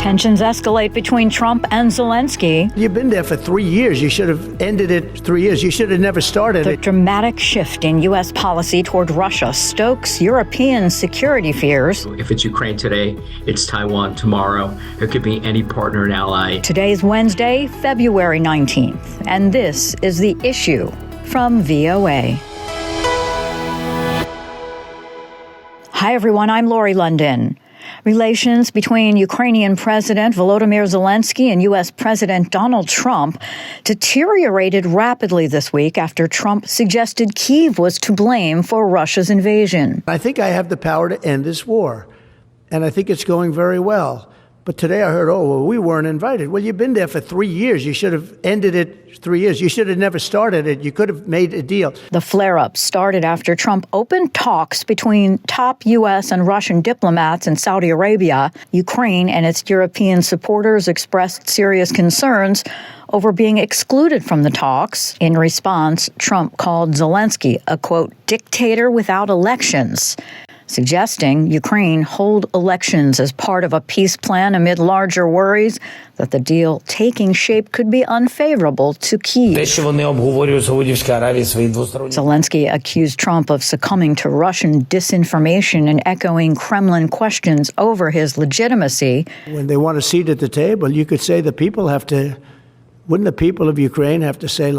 Tensions escalate between Trump and Zelenskyy. You've been there for 3 years. You should have ended it 3 years. You should have never started The it. dramatic shift in U.S. policy toward Russia stokes European security fears. If it's Ukraine today, it's Taiwan tomorrow. It could be any partner and ally. Today's Wednesday, February 19th, and this is The Issue from VOA. Hi, everyone. I'm Lori London. Relations between Ukrainian President Volodymyr Zelenskyy and U.S. President Donald Trump deteriorated rapidly this week after Trump suggested Kyiv was to blame for Russia's invasion. I think I have the power to end this war, and I think it's going very well. But today I heard, we weren't invited. Well, you've been there for 3 years. You should have ended it 3 years. You should have never started it. You could have made a deal. The flare-up started after Trump opened talks between top U.S. and Russian diplomats in Saudi Arabia. Ukraine and its European supporters expressed serious concerns over being excluded from the talks. In response, Trump called Zelenskyy a, quote, dictator without elections, suggesting Ukraine hold elections as part of a peace plan amid larger worries that the deal taking shape could be unfavorable to Kyiv. Zelenskyy accused Trump of succumbing to Russian disinformation and echoing Kremlin questions over his legitimacy. When they want a seat at the table, you could say wouldn't the people of Ukraine have to say,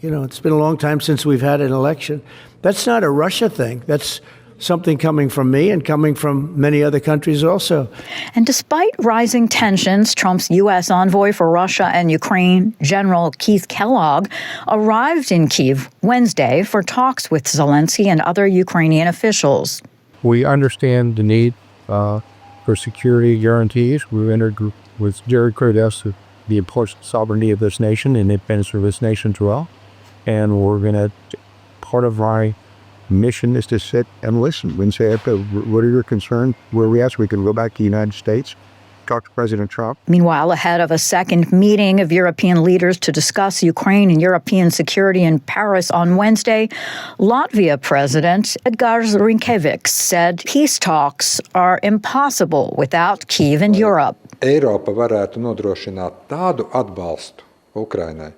it's been a long time since we've had an election? That's not a Russia thing. That's something coming from me and coming from many other countries also. And despite rising tensions, Trump's U.S. envoy for Russia and Ukraine, General Keith Kellog, arrived in Kyiv Wednesday for talks with Zelenskyy and other Ukrainian officials. We understand the need for security guarantees. We entered with Jerry Kurdes the important sovereignty of this nation and the advantage of this nation as well. And we're going to, part of my mission is to sit and listen and say, what are your concerns? Where we ask, we can go back to the United States, talk to President Trump. Meanwhile, ahead of a second meeting of European leaders to discuss Ukraine and European security in Paris on Wednesday, Latvia President Edgars Rinkēvičs said peace talks are impossible without Kyiv and Europe. Eiropa varētu nodrošināt tādu atbalstu Ukrainai.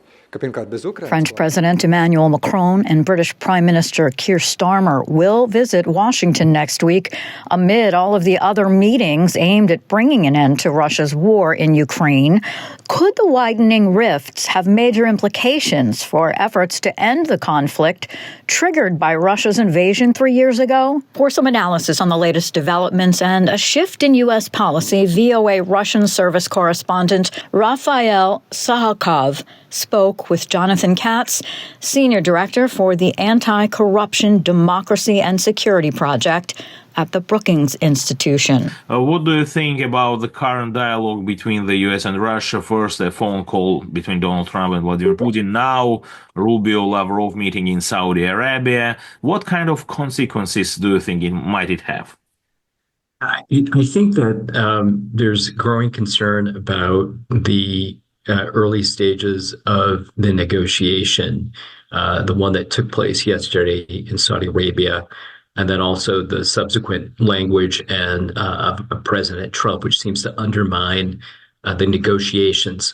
French President Emmanuel Macron and British Prime Minister Keir Starmer will visit Washington next week amid all of the other meetings aimed at bringing an end to Russia's war in Ukraine. Could the widening rifts have major implications for efforts to end the conflict triggered by Russia's invasion 3 years ago? For some analysis on the latest developments and a shift in U.S. policy, VOA Russian service correspondent Rafael Sahakov spoke with Jonathan Katz, Senior Director for the Anti-Corruption, Democracy and Security Project at the Brookings Institution. What do you think about the current dialogue between the U.S. and Russia? First, a phone call between Donald Trump and Vladimir Putin. Now, Rubio-Lavrov meeting in Saudi Arabia. What kind of consequences do you think might it have? I think that there's growing concern about the early stages of the negotiation, the one that took place yesterday in Saudi Arabia, and then also the subsequent language of President Trump, which seems to undermine the negotiations.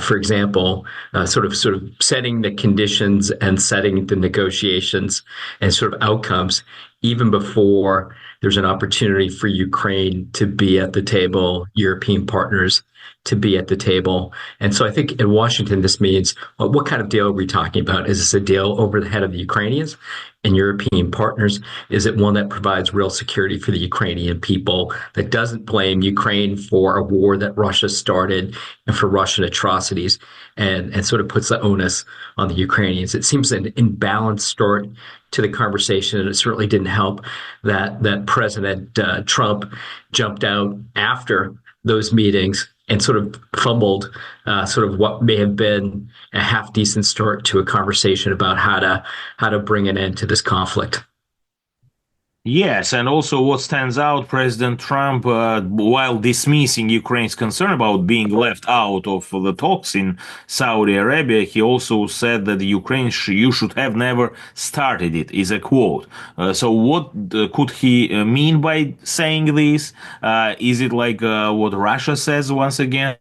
For example, sort of setting the conditions and setting the negotiations and sort of outcomes even before there's an opportunity for Ukraine to be at the table, European partners to be at the table. And so I think in Washington, this means, what kind of deal are we talking about? Is this a deal over the head of the Ukrainians and European partners? Is it one that provides real security for the Ukrainian people, that doesn't blame Ukraine for a war that Russia started and for Russian atrocities, and sort of puts the onus on the Ukrainians? It seems an imbalanced start to the conversation, and it certainly didn't help that President Trump jumped out after those meetings and sort of fumbled sort of what may have been a half-decent start to a conversation about how to bring an end to this conflict. Yes, and also what stands out, President Trump, while dismissing Ukraine's concern about being left out of the talks in Saudi Arabia, he also said that Ukraine, you should have never started it, is a quote. So what could he mean by saying this? Is it like what Russia says once again?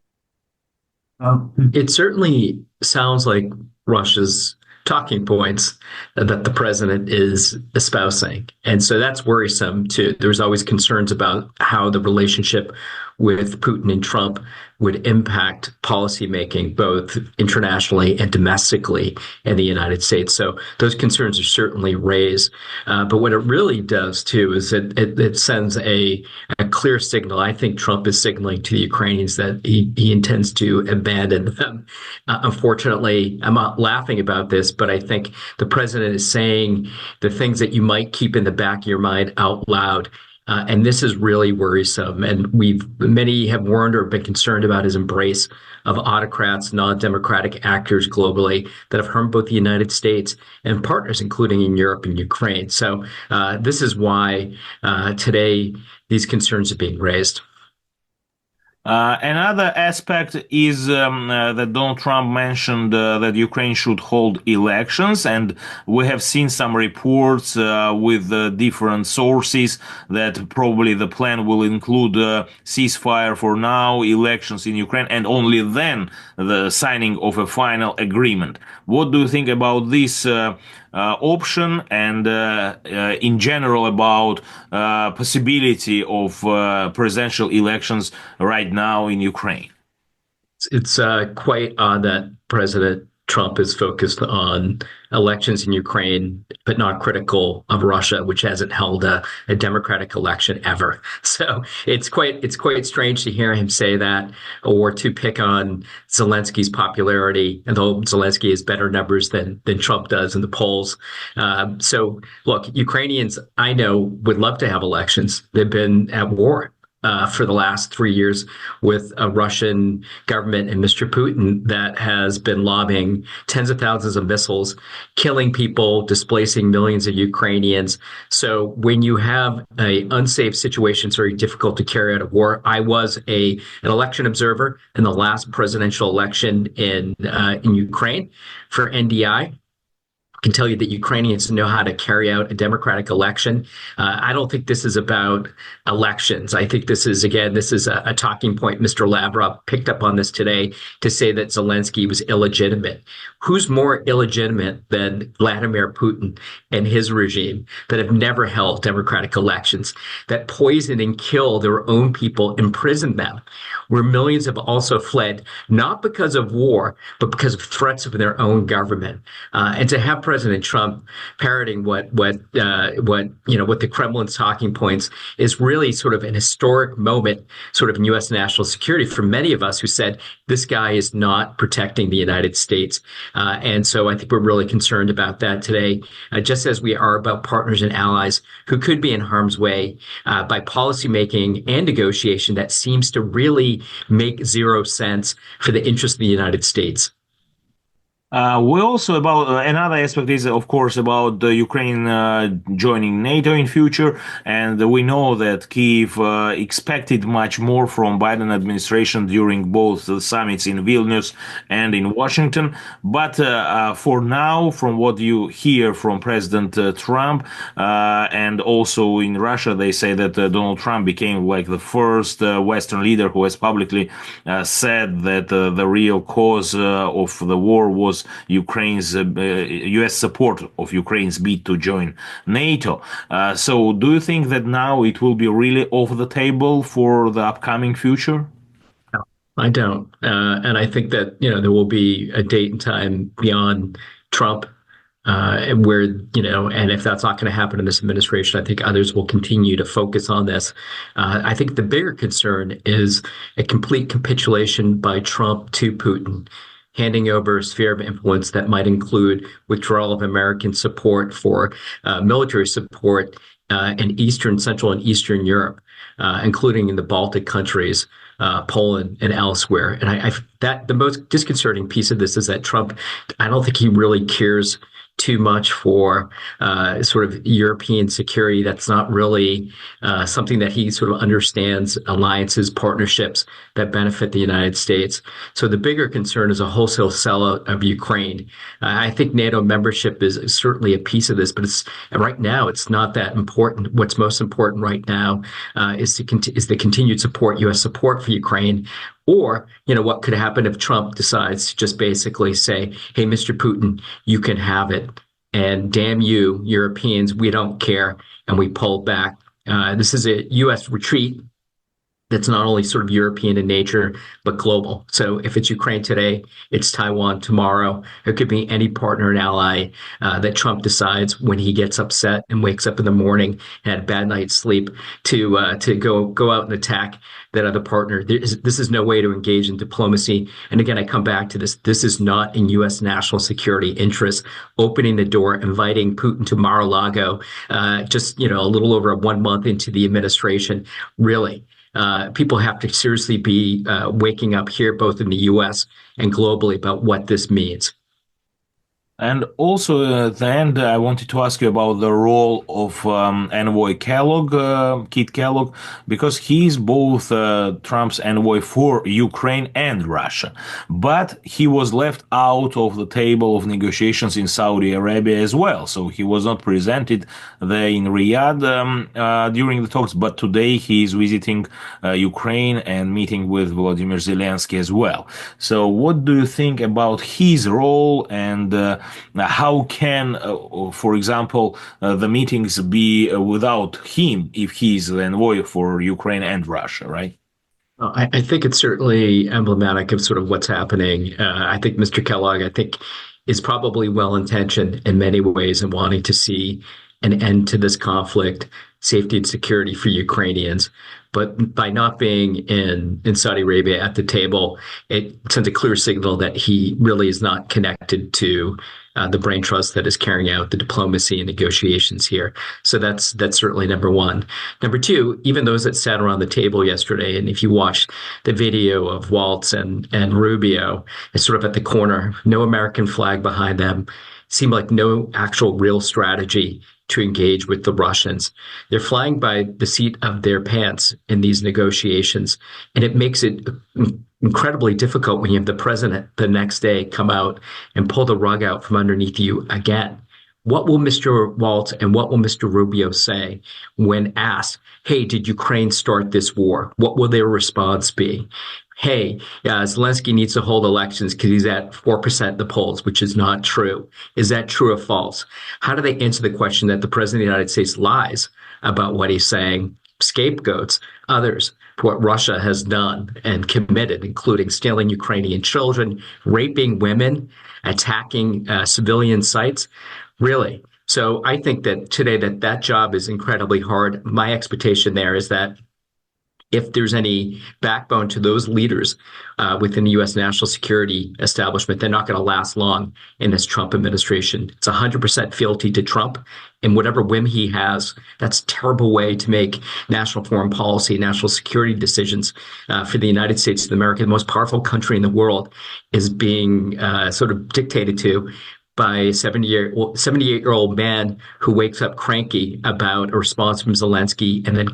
It certainly sounds like Russia's talking points that the president is espousing. And so that's worrisome too. There's always concerns about how the relationship with Putin and Trump would impact policymaking, both internationally and domestically in the United States. So those concerns are certainly raised. But what it really does too is it sends a clear signal. I think Trump is signaling to the Ukrainians that he intends to abandon them. Unfortunately, I'm not laughing about this, but I think the president is saying the things that you might keep in the back of your mind out loud. And this is really worrisome. And many have warned or been concerned about his embrace of autocrats, non-democratic actors globally that have harmed both the United States and partners, including in Europe and Ukraine. So this is why today these concerns are being raised. Another aspect is that Donald Trump mentioned that Ukraine should hold elections, and we have seen some reports with different sources that probably the plan will include ceasefire for now, elections in Ukraine, and only then the signing of a final agreement. What do you think about this option, and in general about possibility of presidential elections right now in Ukraine? It's quite odd that President Trump is focused on elections in Ukraine, but not critical of Russia, which hasn't held a democratic election ever. So it's quite strange to hear him say that, or to pick on Zelensky's popularity, although Zelensky has better numbers than Trump does in the polls. So look, Ukrainians, I know, would love to have elections. They've been at war for the last 3 years with a Russian government and Mr. Putin that has been lobbing tens of thousands of missiles, killing people, displacing millions of Ukrainians. So when you have an unsafe situation, it's very difficult to carry out a war. I was an election observer in the last presidential election in Ukraine for NDI. Can tell you that Ukrainians know how to carry out a democratic election. I don't think this is about elections. I think this is a talking point. Mr. Lavrov picked up on this today to say that Zelensky was illegitimate. Who's more illegitimate than Vladimir Putin and his regime that have never held democratic elections, that poison and kill their own people, imprison them, where millions have also fled, not because of war, but because of threats of their own government. And to have President Trump parroting what the Kremlin's talking points is really sort of an historic moment, sort of in U.S. national security for many of us who said this guy is not protecting the United States. And so I think we're really concerned about that today, just as we are about partners and allies who could be in harm's way by policymaking and negotiation that seems to really make zero sense for the interest of the United States. We also about another aspect is, of course, about Ukraine joining NATO in future, and we know that Kyiv expected much more from Biden administration during both the summits in Vilnius and in Washington. But for now, from what you hear from President Trump and also in Russia, they say that Donald Trump became like the first Western leader who has publicly said that the real cause of the war was Ukraine's U.S. support of Ukraine's bid to join NATO. So do you think that now it will be really off the table for the upcoming future? No, I don't. And I think that, there will be a date and time beyond Trump where, and if that's not going to happen in this administration, I think others will continue to focus on this. I think the bigger concern is a complete capitulation by Trump to Putin, handing over a sphere of influence that might include withdrawal of American support for military support in Central and Eastern Europe, including in the Baltic countries, Poland, and elsewhere. And that the most disconcerting piece of this is that Trump, I don't think he really cares too much for sort of European security. That's not really something that he sort of understands, alliances, partnerships that benefit the United States. So the bigger concern is a wholesale sellout of Ukraine. I think NATO membership is certainly a piece of this, but right now it's not that important. What's most important right now is the continued support, U.S. support for Ukraine. Or, what could happen if Trump decides to just basically say, hey, Mr. Putin, you can have it. And damn you, Europeans, we don't care. And we pull back. This is a U.S. retreat that's not only sort of European in nature, but global. So if it's Ukraine today, it's Taiwan tomorrow. It could be any partner and ally that Trump decides when he gets upset and wakes up in the morning and had a bad night's sleep to go out and attack that other partner. This is no way to engage in diplomacy. And again, I come back to this. This is not in U.S. national security interest. Opening the door, inviting Putin to Mar-a-Lago, just a little over 1 month into the administration, really. People have to seriously be waking up here, both in the U.S. and globally, about what this means. And also at the end, I wanted to ask you about the role of envoy Kellogg, Keith Kellogg, because he's both Trump's envoy for Ukraine and Russia. But he was left out of the table of negotiations in Saudi Arabia as well. So he was not presented there in Riyadh during the talks. But today he is visiting Ukraine and meeting with Volodymyr Zelenskyy as well. So what do you think about his role, and how can, for example, the meetings be without him if he's the envoy for Ukraine and Russia, right? I think it's certainly emblematic of sort of what's happening. I think Mr. Kellogg, is probably well-intentioned in many ways in wanting to see an end to this conflict, safety and security for Ukrainians. But by not being in Saudi Arabia at the table, it sends a clear signal that he really is not connected to the brain trust that is carrying out the diplomacy and negotiations here. So that's certainly number one. Number two, even those that sat around the table yesterday, and if you watch the video of Waltz and Rubio, it's sort of at the corner, no American flag behind them, seemed like no actual real strategy to engage with the Russians. They're flying by the seat of their pants in these negotiations, and it makes it incredibly difficult when you have the president the next day come out and pull the rug out from underneath you again. What will Mr. Waltz and what will Mr. Rubio say when asked, hey, did Ukraine start this war? What will their response be? Hey, Zelenskyy needs to hold elections because he's at 4% in the polls, which is not true. Is that true or false? How do they answer the question that the president of the United States lies about what he's saying, scapegoats others for what Russia has done and committed, including stealing Ukrainian children, raping women, attacking civilian sites? Really? So I think that today that job is incredibly hard. My expectation there is that if there's any backbone to those leaders within the U.S. national security establishment, they're not going to last long in this Trump administration. It's 100% fealty to Trump and whatever whim he has. That's a terrible way to make national foreign policy, national security decisions for the United States of America. The most powerful country in the world is being sort of dictated to by a 78-year-old man who wakes up cranky about a response from Zelenskyy and then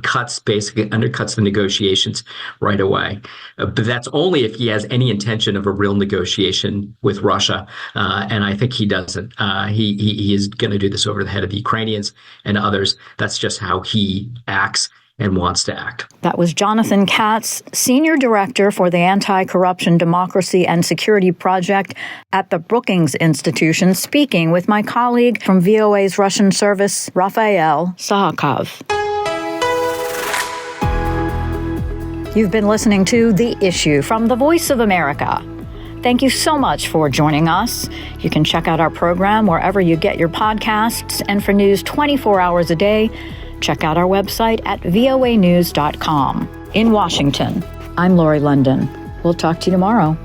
basically undercuts the negotiations right away. But that's only if he has any intention of a real negotiation with Russia. And I think he doesn't. He is going to do this over the head of the Ukrainians and others. That's just how he acts and wants to act. That was Jonathan Katz, Senior Director for the Anti-Corruption, Democracy and Security Project at the Brookings Institution, speaking with my colleague from VOA's Russian service, Raphael Sahakov. You've been listening to The Issue from the Voice of America. Thank you so much for joining us. You can check out our program wherever you get your podcasts, and for news 24 hours a day, check out our website at voanews.com. In Washington, I'm Lori London. We'll talk to you tomorrow.